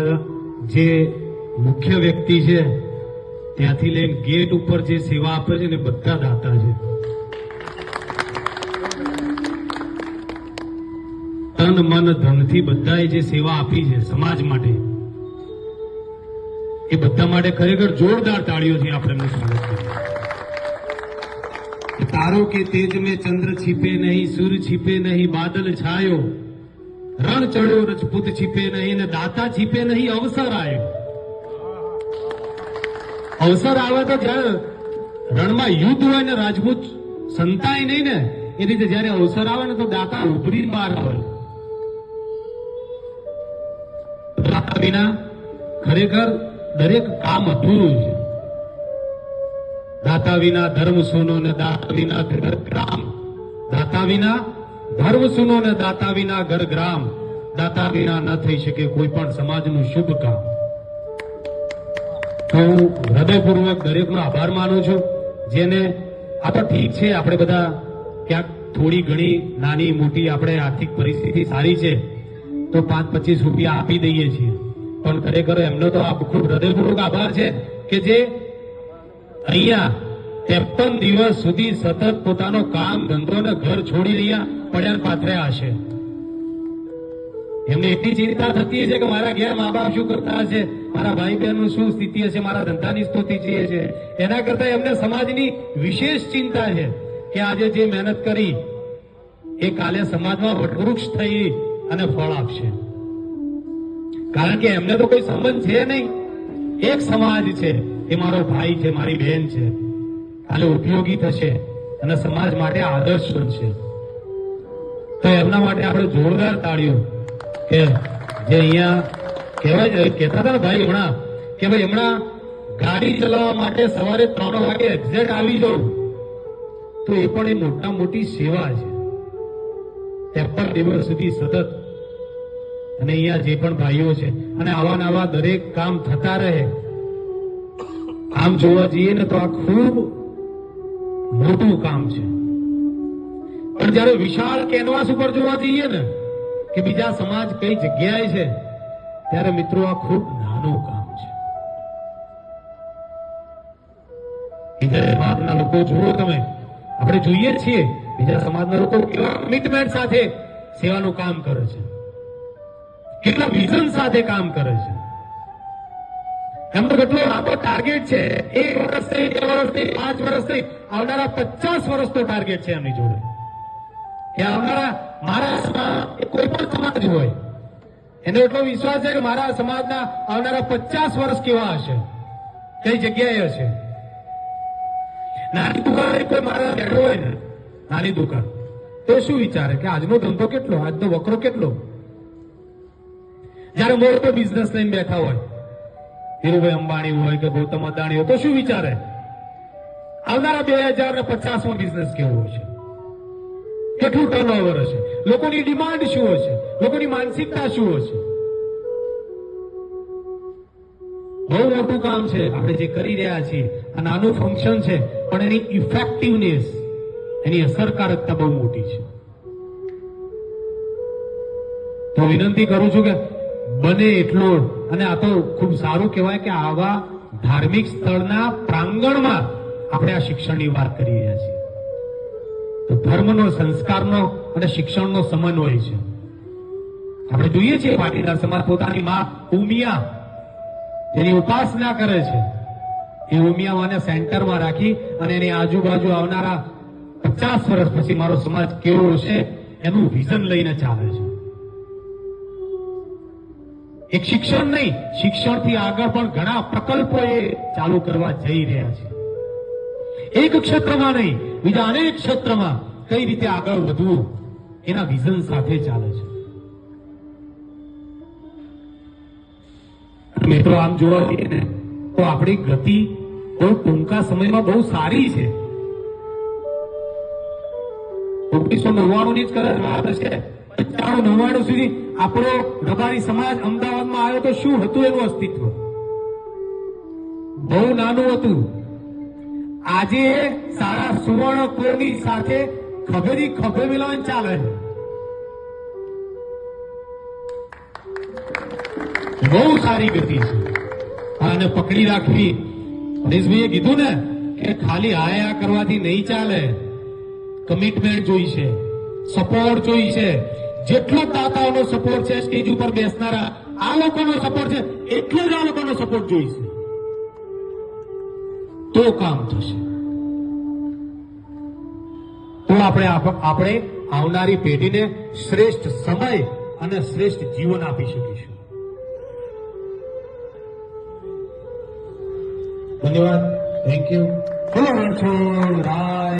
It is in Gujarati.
અહીંયા જે મુખ્ય વ્યક્તિ છે ત્યાંથી લઈને ગેટ ઉપર જે સેવા આપે છે ને બધા દાતા છે. તન મન ધનથી બધાએ જે સેવા આપી છે સમાજ માટે, એ બધા માટે ખરેખર જોરદાર તાળીઓથી આપણે એમનું સ્વાગત કરીએ. તારો કે તેજ में चंद्र छिपे नहीं, सूर्य छिपे नहीं, बादल छायो, રણ ચડ્યો રજપૂત छिपे नहीं, ને દાતા छिपे नहीं, અવસર આવ્યો. અવસર આવે તો જયારે રણમાં યુદ્ધ હોય ને રાજપૂત સંતાય નહીં ને, એ રીતે જયારે અવસર આવે ને તો દાતા ઉભરી બહાર આવે. દાતા વિના ખરેખર દરેક કામ અધૂરું છે. દાતા વિના ધર્મ સૂનો ને દાતા વિના ઘર ગ્રામ, દાતા વિના ધર્મ સૂનો ને દાતા વિના ઘર ગ્રામ, દાતા વિના ન થઈ શકે કોઈ પણ સમાજનું શુભ કામ. હું હૃદયપૂર્વક દરેકનો આભાર માનું છું. જેને આ તો ઠીક છે, આપણે બધા ક્યાંક થોડી ઘણી નાની મોટી આપણે આર્થિક પરિસ્થિતિ સારી છે તો 5-25 રૂપિયા આપી દઈએ છીએ, પણ ખરેખર એમનો તો ખૂબ હૃદયપૂર્વક આભાર છે કે જે અહીંયા 53 દિવસ સુધી સતત પોતાનો કામ ધંધો ને ઘર છોડી રહ્યા પડ્યા પાથર્યા હશે. એમને એટલી ચિંતા થતી હશે કે મારા ઘેર મા બાપ શું કરતા હશે, મારા ભાઈ બહેનનું શું સ્થિતિ હશે, મારા ધંધાની સ્થિતિ છે. એના કરતા એમને સમાજની વિશેષ ચિંતા છે કે આજે જે મહેનત કરી એ કાલે સમાજમાં વટવૃક્ષ થઈ અને ફળ આપશે. કારણ કે એમને તો કોઈ સંબંધ છે નહીં, એક સમાજ છે, એ મારો ભાઈ છે, મારી બહેન છે, કાલે ઉપયોગી થશે અને સમાજ માટે આદર્શ બનશે. તો એમના માટે આપણે જોરદાર તાળીઓ કે જે અહીંયા કહેવાય કહેતા હતા ને ભાઈ હમણાં કે ભાઈ હમણાં ગાડી ચલાવવા માટે સવારે 3 વાગે એક્ઝેક્ટ આવી જાઉં તો એ પણ એ મોટા મોટી સેવા છે. 53 દિવસ સુધી સતત. અને અહીંયા જે પણ ભાઈઓ છે અને આવા નવા દરેક કામ થતા રહે. આમ જોવા જઈએ ને તો આ ખૂબ મોટું કામ છે, પણ જયારે વિશાળ કેનવાસ ઉપર જોવા જઈએ ને કે બીજા સમાજ કઈ જગ્યાએ છે, ત્યારે મિત્રો આ ખૂબ નાનું કામ છે. બીજા સમાજના લોકો જુઓ તમે, આપણે જોઈએ છીએ બીજા સમાજના લોકો કેવા કમિટમેન્ટ સાથે સેવાનું કામ કરે છે, કેટલા વિઝન સાથે કામ કરે છે. એમનો કેટલો લાંબો ટાર્ગેટ છે, 1 વર્ષથી 2 વર્ષથી 5 વર્ષથી આવનારા 50 વર્ષનો ટાર્ગેટ છે એમની જોડે. કે આવનારા મારા કોઈ પણ સમાજ હોય એનો એટલો વિશ્વાસ છે કે મારા સમાજના આવનારા 50 વર્ષ કેવા હશે, કઈ જગ્યાએ હશે. નાની દુકાન કોઈ મારા બેઠો હોય ને, નાની દુકાન, તો શું વિચારે કે આજનો ધંધો કેટલો, આજનો વકરો કેટલો. જયારે મોટો બિઝનેસ લઈને બેઠા હોય, ધીરુભાઈ અંબાણી હોય કે ગૌતમ અદાણી હોય, તો શું વિચારે આવનારા 2050માં બિઝનેસ કેવો હશે, કેટલું ટર્નઓવર હશે, લોકોની ડિમાન્ડ શું હશે, લોકોની માનસિકતા શું હશે. બહુ મોટું કામ છે આપણે જે કરી રહ્યા છીએ. આ નાનું ફંક્શન છે પણ એની ઇફેક્ટિવનેસ, એની અસરકારકતા બહુ મોટી છે. તો વિનંતી કરું છું કે બને એટલો, અને આ તો ખૂબ સારું કહેવાય કે આવા ધાર્મિક સ્થળના પ્રાંગણમાં આપણે આ શિક્ષણની વાત કરી રહ્યા છીએ. તો ધર્મનો, સંસ્કારનો અને શિક્ષણનો સમન્વય છે. આપણે જોઈએ છીએ પાટીદાર સમાજ પોતાની માં ઉમિયા જેની ઉપાસના કરે છે, એ ઉમિયાને સેન્ટરમાં રાખી અને એની આજુબાજુ આવનારા 50 વર્ષ પછી મારો સમાજ કેવો હશે એનું વિઝન લઈને ચાલે છે. એક શિક્ષણ નહીં, શિક્ષણથી આગળ પણ ઘણા પ્રકલ્પો એ ચાલુ કરવા જઈ રહ્યા છે. એક ક્ષેત્રમાં નહીં, બીજા અનેક ક્ષેત્રમાં કઈ રીતે આગળ વધવું એના વિઝન સાથે ચાલે છે. મિત્રો આમ જોવા જઈએ ને તો આપણી ગતિ બહુ ટૂંકા સમયમાં બહુ સારી છે. 1999 ની જ કદાચ વાત હશે, 95-99 સુધી આપણો રબારી સમાજ અમદાવાદમાં આવ્યો તો શું હતું એનું અસ્તિત્વ? બહુ નાનું હતું. આજે સારા સુવર્ણ કોરની સાથે ખભેથી ખભે મિલાન ચાલે છે. બહુ સારી ગતિ છે. આને પકડી રાખવી. પરેશભાઈએ કીધું ને કે ખાલી આયા કરવાથી નહીં ચાલે. કમિટમેન્ટ જોઈશે, સપોર્ટ જોઈશે. જેટલો દાતાઓનો સપોર્ટ છે સ્ટેજ ઉપર બેસનારા આ લોકોનો સપોર્ટ છે, એટલો જ આ લોકોનો સપોર્ટ જોઈશે, તો કામ થશે. તો આપણે આવનારી પેઢીને શ્રેષ્ઠ સમય અને શ્રેષ્ઠ જીવન આપી શકીશું. ધન્યવાદ. Thank you. બોલો રણછોડ રાય.